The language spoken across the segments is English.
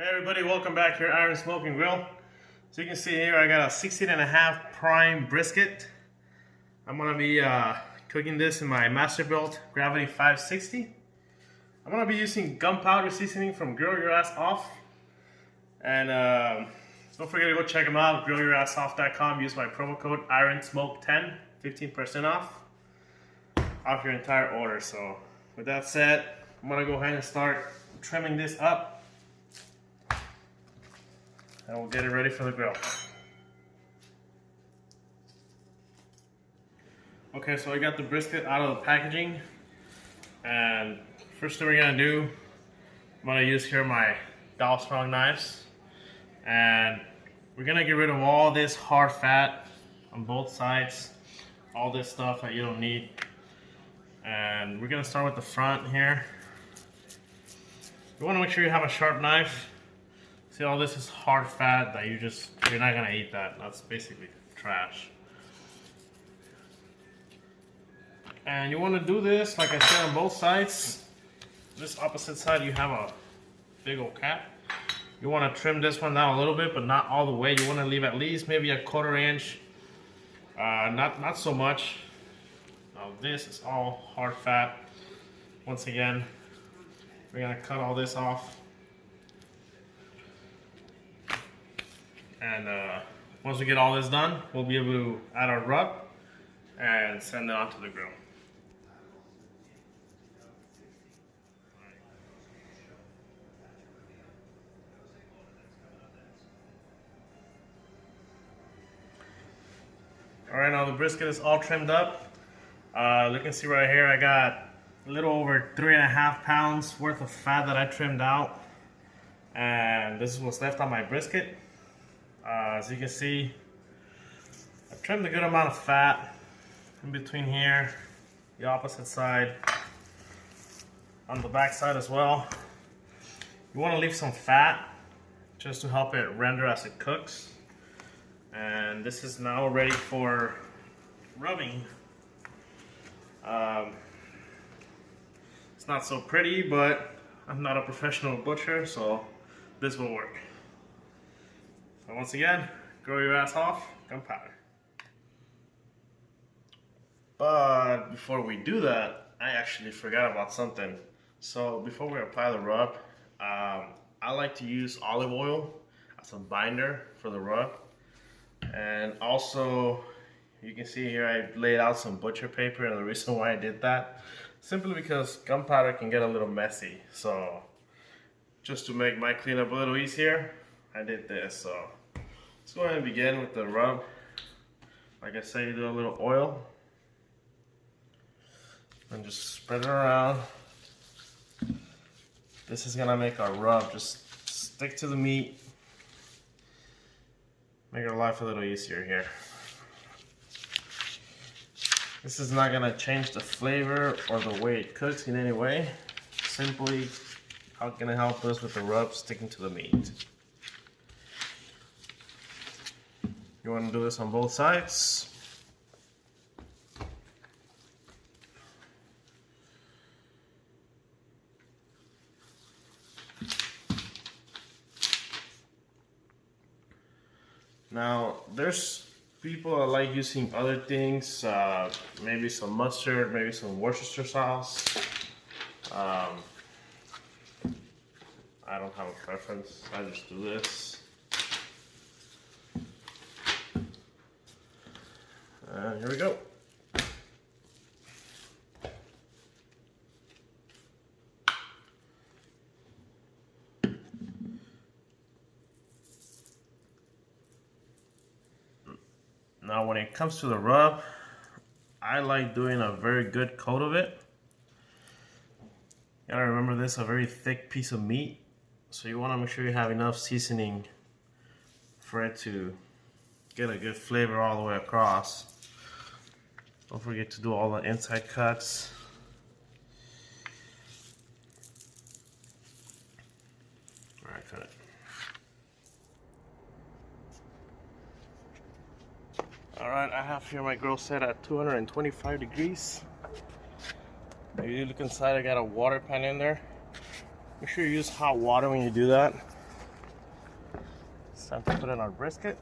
Hey everybody, welcome back here, Iron Smoke and Grill. So you can see here I got a 16.5 prime brisket. I'm gonna be cooking this in my Masterbuilt Gravity 560. I'm gonna be using gunpowder seasoning from Grill Your Ass Off. And don't forget to go check them out, grillyourassoff.com. Use my promo code IronSmoke10, 15% off your entire order. So with that said, I'm gonna go ahead and start trimming this up. And we'll get it ready for the grill. Okay, so I got the brisket out of the packaging, and first thing we're gonna do, I'm gonna use here my Dow Strong knives, and we're gonna get rid of all this hard fat on both sides, all this stuff that you don't need. And we're gonna start with the front here. You wanna make sure you have a sharp knife. See, all this is hard fat that you're not gonna eat that. That's basically trash. And you wanna do this, like I said, on both sides. This opposite side, you have a big old cap. You wanna trim this one down a little bit, but not all the way. You wanna leave at least maybe a 1/4 inch. Not so much. Now this is all hard fat. Once again, we're gonna cut all this off. And once we get all this done, we'll be able to add our rub and send it onto the grill. Alright, now the brisket is all trimmed up. You can see right here I got a little over 3.5 pounds worth of fat that I trimmed out. And this is what's left on my brisket. As you can see, I trimmed a good amount of fat in between here, the opposite side, on the back side as well. You want to leave some fat just to help it render as it cooks. And this is now ready for rubbing. It's not so pretty, but I'm not a professional butcher, so this will work. So once again, grill your ass off, gunpowder. But before we do that, I actually forgot about something. So before we apply the rub, I like to use olive oil as a binder for the rub. And also, you can see here I laid out some butcher paper, and the reason why I did that, simply because gunpowder can get a little messy. So just to make my cleanup a little easier, I did this. So let's go ahead and begin with the rub. Like I said, you do a little oil and just spread it around. This is gonna make our rub just stick to the meat, make our life a little easier here. This is not gonna change the flavor or the way it cooks in any way. Simply gonna help us with the rub sticking to the meat. You want to do this on both sides. Now, there's people that like using other things, maybe some mustard, maybe some Worcestershire sauce. I don't have a preference, I just do this. Here we go. Now when it comes to the rub, I like doing a very good coat of it. You gotta remember this is a very thick piece of meat, so you wanna make sure you have enough seasoning for it to get a good flavor all the way across. Don't forget to do all the inside cuts. Alright, cut it. Alright, I have here my grill set at 225 degrees. If you look inside, I got a water pan in there. Make sure you use hot water when you do that. time to put in our brisket.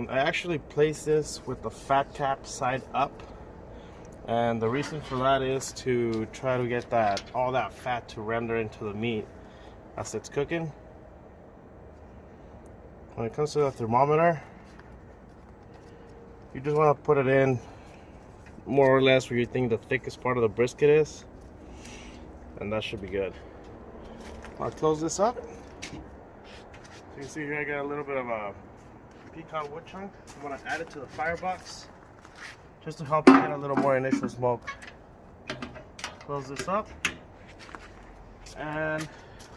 I actually placed this with the fat cap side up, and the reason for that is to try to get all that fat to render into the meat as it's cooking. When it comes to the thermometer, you just want to put it in more or less where you think the thickest part of the brisket is, and that should be good. I'll close this up. So you can see here I got a little bit of a pecan wood chunk. I'm going to add it to the firebox just to help get a little more initial smoke. Close this up, and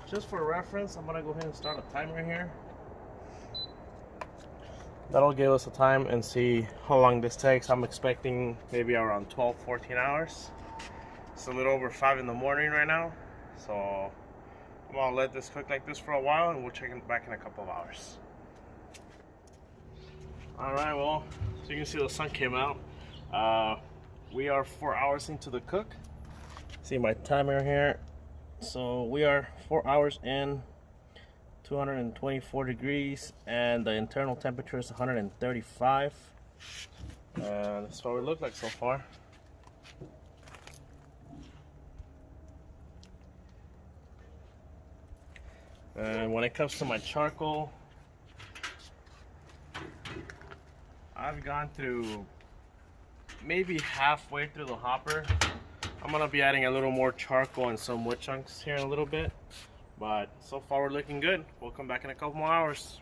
just for reference, I'm going to go ahead and start a timer here. That'll give us a time and see how long this takes. I'm expecting maybe around 12-14 hours. It's a little over 5 in the morning right now, so I'm gonna let this cook like this for a while, and we'll check it back in a couple of hours. Alright, well, so you can see the sun came out. We are 4 hours into the cook. See my timer here. So we are 4 hours in, 224 degrees, and the internal temperature is 135. And that's what we look like so far. And when it comes to my charcoal, I've gone through maybe halfway through the hopper. I'm gonna be adding a little more charcoal and some wood chunks here in a little bit, but so far we're looking good. We'll come back in a couple more hours.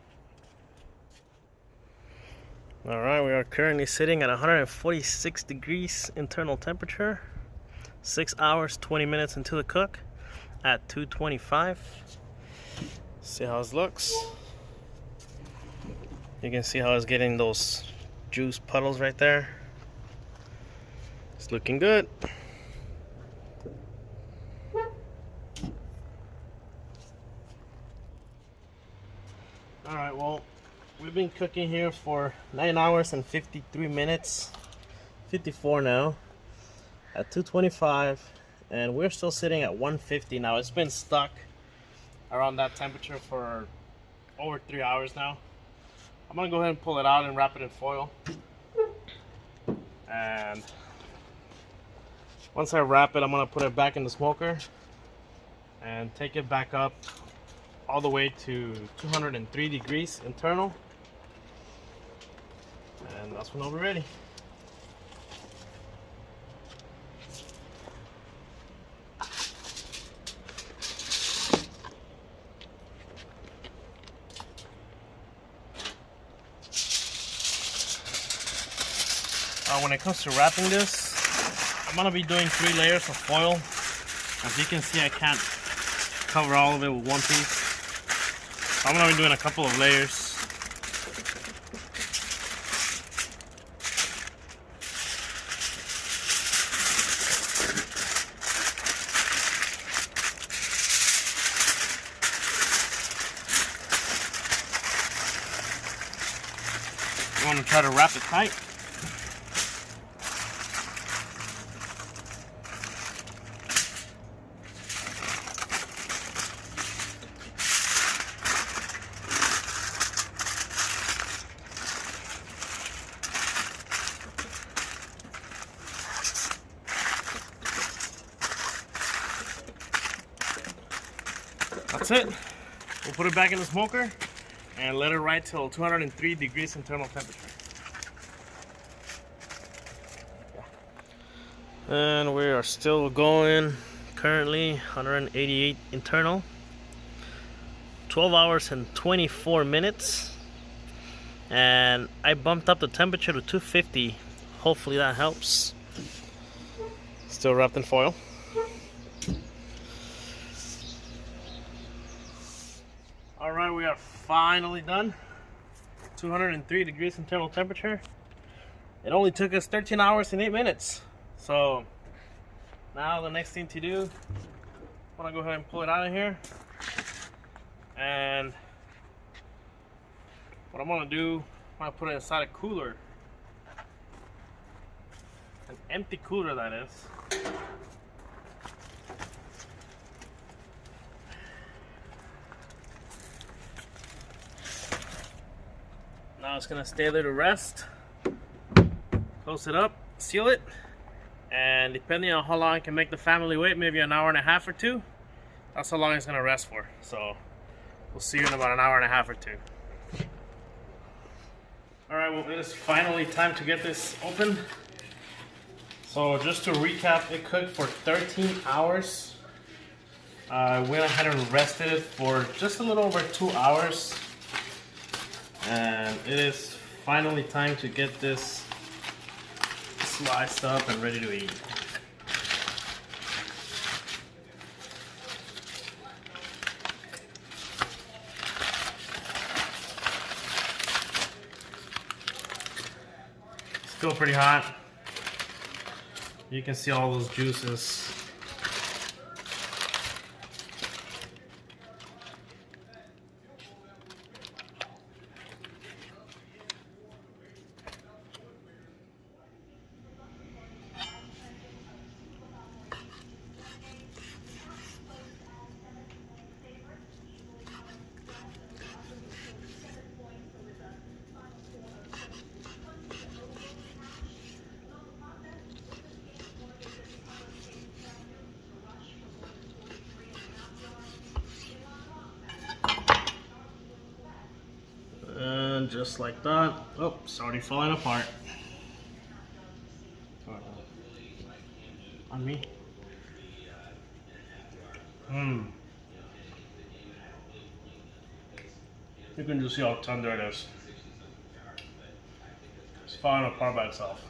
All right, we are currently sitting at 146 degrees internal temperature. 6 hours, 20 minutes into the cook at 225. See how it looks. You can see how it's getting those juice puddles right there. It's looking good. Alright, well, we've been cooking here for 9 hours and 53 minutes. 54 now at 225, and we're still sitting at 150 now. It's been stuck around that temperature for over 3 hours now. I'm gonna go ahead and pull it out and wrap it in foil. And once I wrap it, I'm gonna put it back in the smoker and take it back up all the way to 203 degrees internal. And that's when it'll be ready. When it comes to wrapping this, I'm gonna be doing 3 layers of foil. As you can see, I can't cover all of it with one piece. So I'm gonna be doing a couple of layers. You want to try to wrap it tight. That's it. We'll put it back in the smoker and let it ride till 203 degrees internal temperature. And we are still going. Currently 188 internal. 12 hours and 24 minutes. And I bumped up the temperature to 250. Hopefully that helps. Still wrapped in foil. Alright, we are finally done. 203 degrees internal temperature. It only took us 13 hours and 8 minutes. So now the next thing to do, I'm gonna go ahead and pull it out of here. And what I'm gonna do, I'm gonna put it inside a cooler. An empty cooler, that is. Now it's gonna stay there to rest. Close it up, seal it, and depending on how long I can make the family wait, maybe an hour and a half or two, that's how long it's gonna rest for. So we'll see you in about an hour and a half or two. Alright, well, it is finally time to get this open. So just to recap, it cooked for 13 hours. I went ahead and rested it for just a little over 2 hours. And it is finally time to get this sliced up and ready to eat. Still pretty hot. You can see all those juices. And just like that, oh, it's already falling apart. On me. You can just see how tender it is. It's falling apart by itself.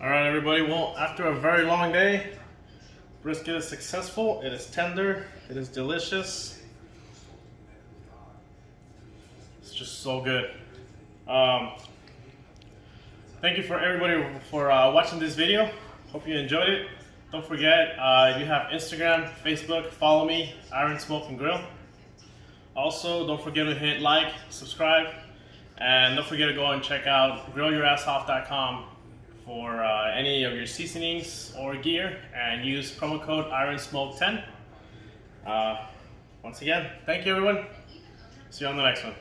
Alright everybody, well, after a very long day, brisket is successful. It is tender, it is delicious. It's just so good. Thank you for everybody for watching this video. Hope you enjoyed it. Don't forget, if you have Instagram, Facebook, follow me, Iron Smoke and Grill. Also, don't forget to hit like, subscribe, and don't forget to go and check out grillyourassoff.com for any of your seasonings or gear, and use promo code IronSmoke10. Once again, thank you everyone. See you on the next one.